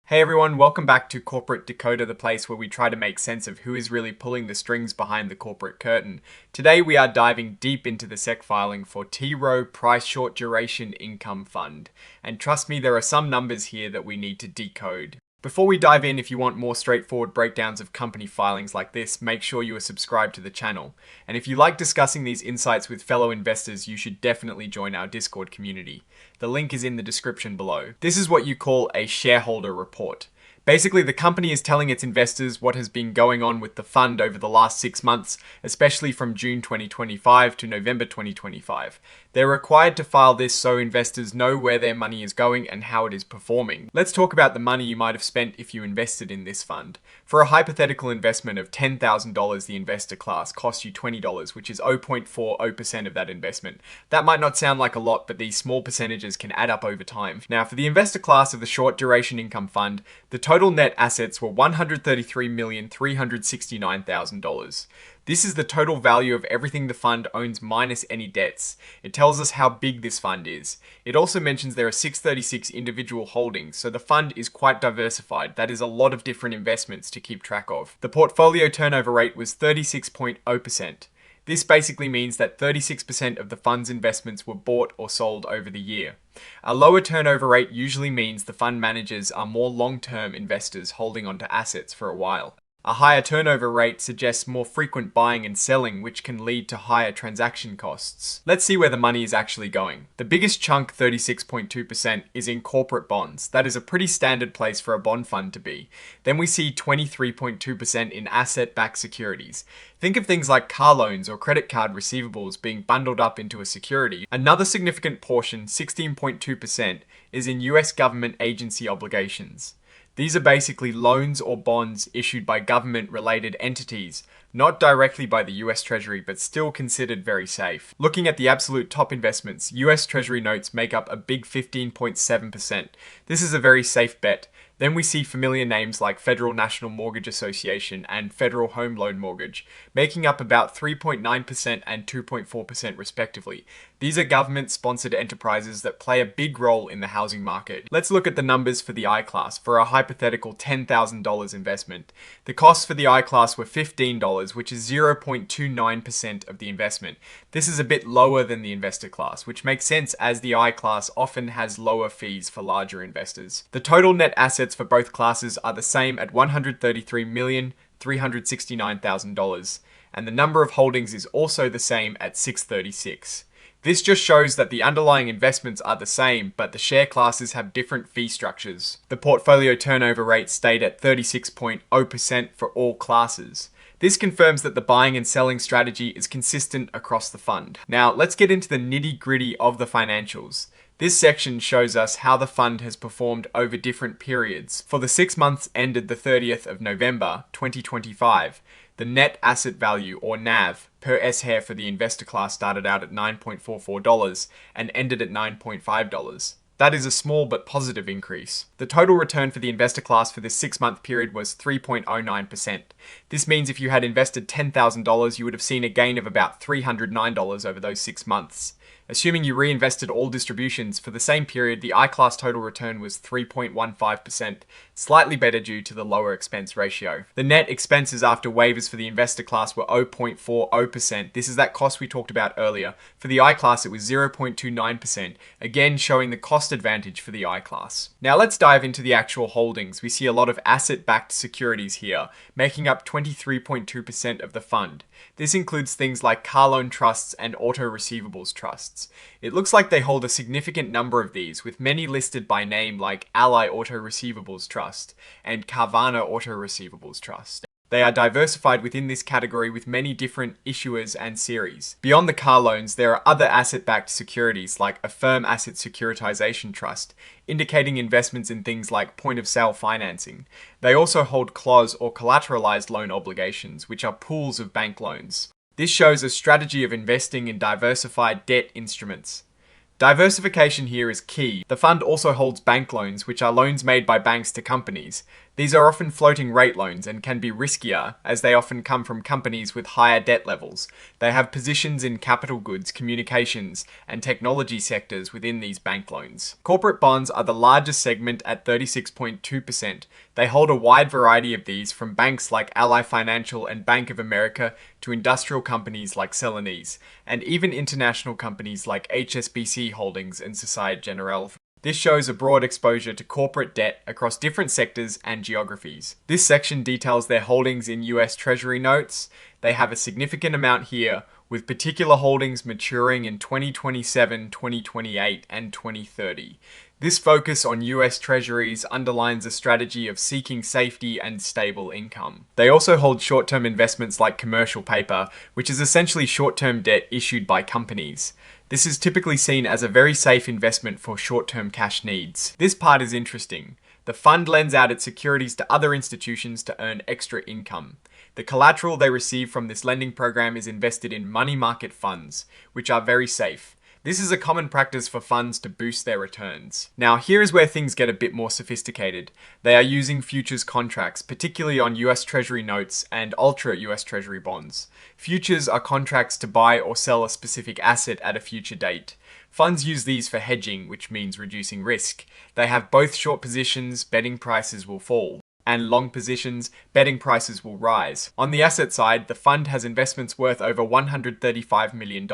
Hey everyone, welcome back to Corporate Decoder, the place where we try to make sense of who is really pulling the strings behind the corporate curtain. Today we are diving deep into the SEC filing for Rowe Price Short Duration Income Fund. And trust me, there are some numbers here that we need to decode. Before we dive in, if you want more straightforward breakdowns of company filings like this, make sure you are subscribed to the channel. And if you like discussing these insights with fellow investors, you should definitely join our Discord community. The link is in the description below. This is what you call a shareholder report. Basically, the company is telling its investors what has been going on with the fund over the last 6 months, especially from June 2025 to November 2025. They're required to file this so investors know where their money is going and how it is performing. Let's talk about the money you might have spent if you invested in this fund. For a hypothetical investment of $10,000, the investor class costs you $20, which is 0.40% of that investment. That might not sound like a lot, but these small percentages can add up over time. Now, for the investor class of the short duration income fund, the total net assets were $133,369,000. This is the total value of everything the fund owns minus any debts. It tells us how big this fund is. It also mentions there are 636 individual holdings, so the fund is quite diversified. That is a lot of different investments to keep track of. The portfolio turnover rate was 36.0%. This basically means that 36% of the fund's investments were bought or sold over the year. A lower turnover rate usually means the fund managers are more long-term investors holding onto assets for a while. A higher turnover rate suggests more frequent buying and selling, which can lead to higher transaction costs. Let's see where the money is actually going. The biggest chunk, 36.2%, is in corporate bonds. That is a pretty standard place for a bond fund to be. Then we see 23.2% in asset-backed securities. Think of things like car loans or credit card receivables being bundled up into a security. Another significant portion, 16.2%, is in US government agency obligations. These are basically loans or bonds issued by government-related entities, not directly by the US Treasury, but still considered very safe. Looking at the absolute top investments, US Treasury notes make up a big 15.7%. This is a very safe bet. Then we see familiar names like Federal National Mortgage Association and Federal Home Loan Mortgage, making up about 3.9% and 2.4% respectively. These are government-sponsored enterprises that play a big role in the housing market. Let's look at the numbers for the I-Class for a hypothetical $10,000 investment. The costs for the I-Class were $15, which is 0.29% of the investment. This is a bit lower than the investor class, which makes sense as the I-Class often has lower fees for larger investors. The total net assets for both classes are the same at $133,369,000, and the number of holdings is also the same at 636. This just shows that the underlying investments are the same, but the share classes have different fee structures. The portfolio turnover rate stayed at 36.0% for all classes. This confirms that the buying and selling strategy is consistent across the fund. Now, let's get into the nitty-gritty of the financials. This section shows us how the fund has performed over different periods. For the 6 months ended the 30th of November 2025, the net asset value, or NAV, per S-Share for the investor class started out at $9.44 and ended at $9.5. That is a small but positive increase. The total return for the investor class for this 6-month period was 3.09%. This means if you had invested $10,000, you would have seen a gain of about $309 over those 6 months. Assuming you reinvested all distributions for the same period, the I-Class total return was 3.15%, slightly better due to the lower expense ratio. The net expenses after waivers for the investor class were 0.40%. This is that cost we talked about earlier. For the I-Class, it was 0.29%, again showing the cost advantage for the I-Class. Now let's dive into the actual holdings. We see a lot of asset-backed securities here, making up 23.2% of the fund. This includes things like car loan trusts and auto receivables trusts. It looks like they hold a significant number of these, with many listed by name like Ally Auto Receivables Trust and Carvana Auto Receivables Trust. They are diversified within this category with many different issuers and series. Beyond the car loans, there are other asset-backed securities like a Firm Asset Securitization Trust, indicating investments in things like point-of-sale financing. They also hold clause or collateralized loan obligations, which are pools of bank loans. This shows a strategy of investing in diversified debt instruments. Diversification here is key. The fund also holds bank loans, which are loans made by banks to companies. These are often floating rate loans and can be riskier, as they often come from companies with higher debt levels. They have positions in capital goods, communications, and technology sectors within these bank loans. Corporate bonds are the largest segment at 36.2%. They hold a wide variety of these, from banks like Ally Financial and Bank of America to industrial companies like Celanese, and even international companies like HSBC Holdings and Societe Generale. This shows a broad exposure to corporate debt across different sectors and geographies. This section details their holdings in US Treasury notes. They have a significant amount here, with particular holdings maturing in 2027, 2028, and 2030. This focus on US Treasuries underlines a strategy of seeking safety and stable income. They also hold short-term investments like commercial paper, which is essentially short-term debt issued by companies. This is typically seen as a very safe investment for short-term cash needs. This part is interesting. The fund lends out its securities to other institutions to earn extra income. The collateral they receive from this lending program is invested in money market funds, which are very safe. This is a common practice for funds to boost their returns. Now, here is where things get a bit more sophisticated. They are using futures contracts, particularly on US Treasury notes and ultra US Treasury bonds. Futures are contracts to buy or sell a specific asset at a future date. Funds use these for hedging, which means reducing risk. They have both short positions, betting prices will fall, and long positions, betting prices will rise. On the asset side, the fund has investments worth over $135 million.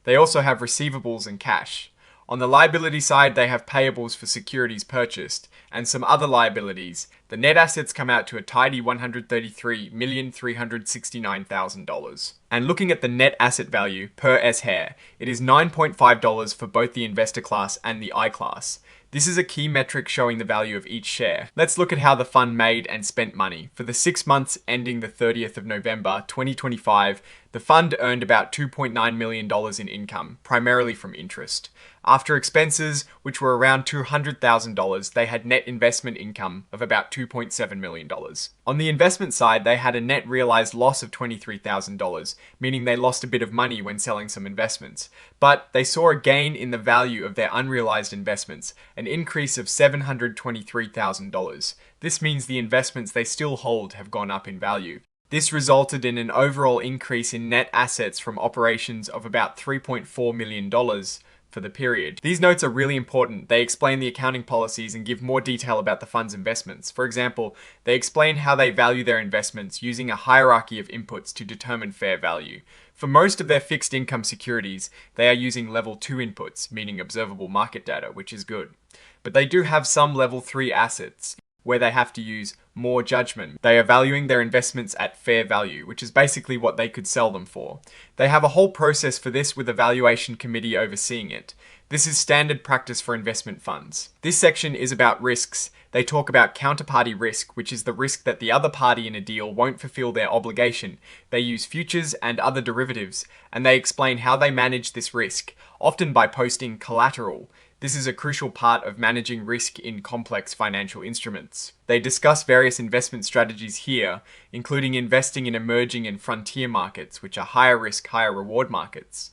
They also have receivables and cash. On the liability side, they have payables for securities purchased, and some other liabilities. The net assets come out to a tidy $133,369,000. And looking at the net asset value per S-Hair, it is $9.5 for both the investor class and the I class. This is a key metric showing the value of each share. Let's look at how the fund made and spent money. For the 6 months ending the 30th of November 2025, the fund earned about $2.9 million in income, primarily from interest. After expenses, which were around $200,000, they had net investment income of about $2.7 million. On the investment side, they had a net realized loss of $23,000, meaning they lost a bit of money when selling some investments. But they saw a gain in the value of their unrealized investments, an increase of $723,000. This means the investments they still hold have gone up in value. This resulted in an overall increase in net assets from operations of about $3.4 million for the period. These notes are really important. They explain the accounting policies and give more detail about the fund's investments. For example, they explain how they value their investments using a hierarchy of inputs to determine fair value. For most of their fixed income securities, they are using level 2 inputs, meaning observable market data, which is good. But they do have some level 3 assets, where they have to use more judgment. They are valuing their investments at fair value, which is basically what they could sell them for. They have a whole process for this with a valuation committee overseeing it. This is standard practice for investment funds. This section is about risks. They talk about counterparty risk, which is the risk that the other party in a deal won't fulfill their obligation. They use futures and other derivatives, and they explain how they manage this risk, often by posting collateral. This is a crucial part of managing risk in complex financial instruments. They discuss various investment strategies here, including investing in emerging and frontier markets, which are higher risk, higher reward markets.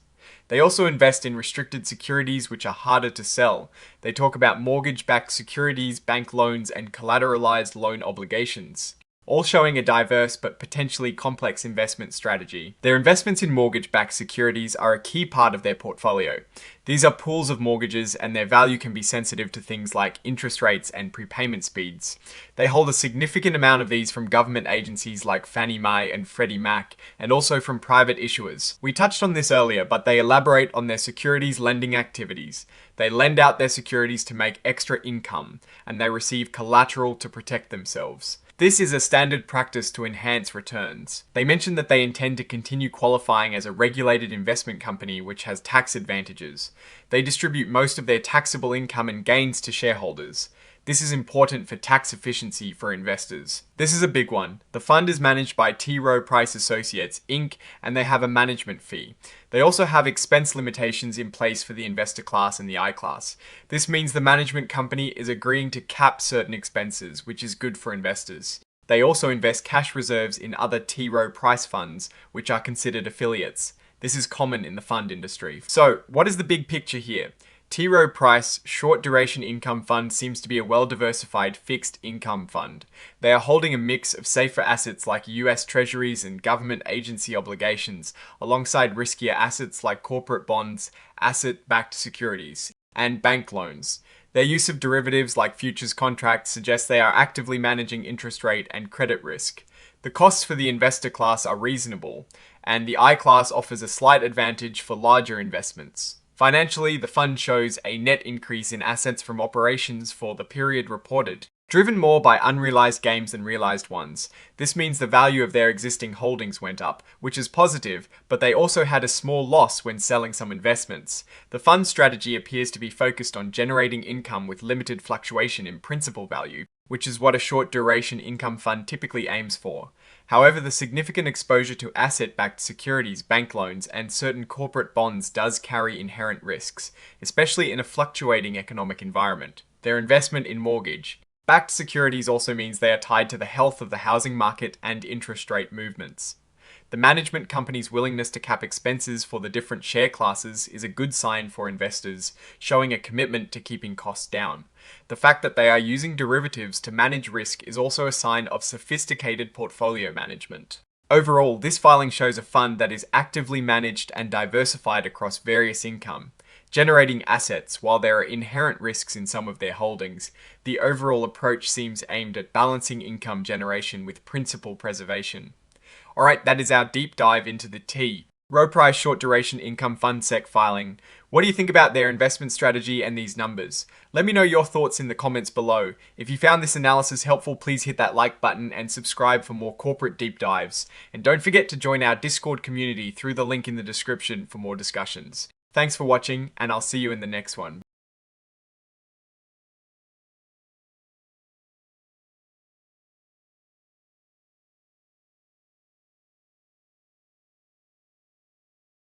They also invest in restricted securities, which are harder to sell. They talk about mortgage-backed securities, bank loans, and collateralized loan obligations, all showing a diverse but potentially complex investment strategy. Their investments in mortgage-backed securities are a key part of their portfolio. These are pools of mortgages, and their value can be sensitive to things like interest rates and prepayment speeds. They hold a significant amount of these from government agencies like Fannie Mae and Freddie Mac, and also from private issuers. We touched on this earlier, but they elaborate on their securities lending activities. They lend out their securities to make extra income, and they receive collateral to protect themselves. This is a standard practice to enhance returns. They mention that they intend to continue qualifying as a regulated investment company which has tax advantages. They distribute most of their taxable income and gains to shareholders. This is important for tax efficiency for investors. This is a big one. The fund is managed by T. Rowe Price Associates, Inc., and they have a management fee. They also have expense limitations in place for the investor class and the I class. This means the management company is agreeing to cap certain expenses, which is good for investors. They also invest cash reserves in other T. Rowe Price funds, which are considered affiliates. This is common in the fund industry. So, what is the big picture here? T. Rowe Price Short Duration Income Fund seems to be a well-diversified fixed income fund. They are holding a mix of safer assets like US Treasuries and government agency obligations, alongside riskier assets like corporate bonds, asset-backed securities, and bank loans. Their use of derivatives like futures contracts suggests they are actively managing interest rate and credit risk. The costs for the investor class are reasonable, and the I class offers a slight advantage for larger investments. Financially, the fund shows a net increase in assets from operations for the period reported, driven more by unrealized gains than realized ones. This means the value of their existing holdings went up, which is positive, but they also had a small loss when selling some investments. The fund strategy appears to be focused on generating income with limited fluctuation in principal value, which is what a short duration income fund typically aims for. However, the significant exposure to asset-backed securities, bank loans, and certain corporate bonds does carry inherent risks, especially in a fluctuating economic environment. Their investment in mortgage backed securities also means they are tied to the health of the housing market and interest rate movements. The management company's willingness to cap expenses for the different share classes is a good sign for investors, showing a commitment to keeping costs down. The fact that they are using derivatives to manage risk is also a sign of sophisticated portfolio management. Overall, this filing shows a fund that is actively managed and diversified across various income, generating assets while there are inherent risks in some of their holdings. The overall approach seems aimed at balancing income generation with principal preservation. Alright, that is our deep dive into the T. Rowe Price Short Duration Income Fund SEC filing. What do you think about their investment strategy and these numbers? Let me know your thoughts in the comments below. If you found this analysis helpful, please hit that like button and subscribe for more corporate deep dives. And don't forget to join our Discord community through the link in the description for more discussions. Thanks for watching, and I'll see you in the next one.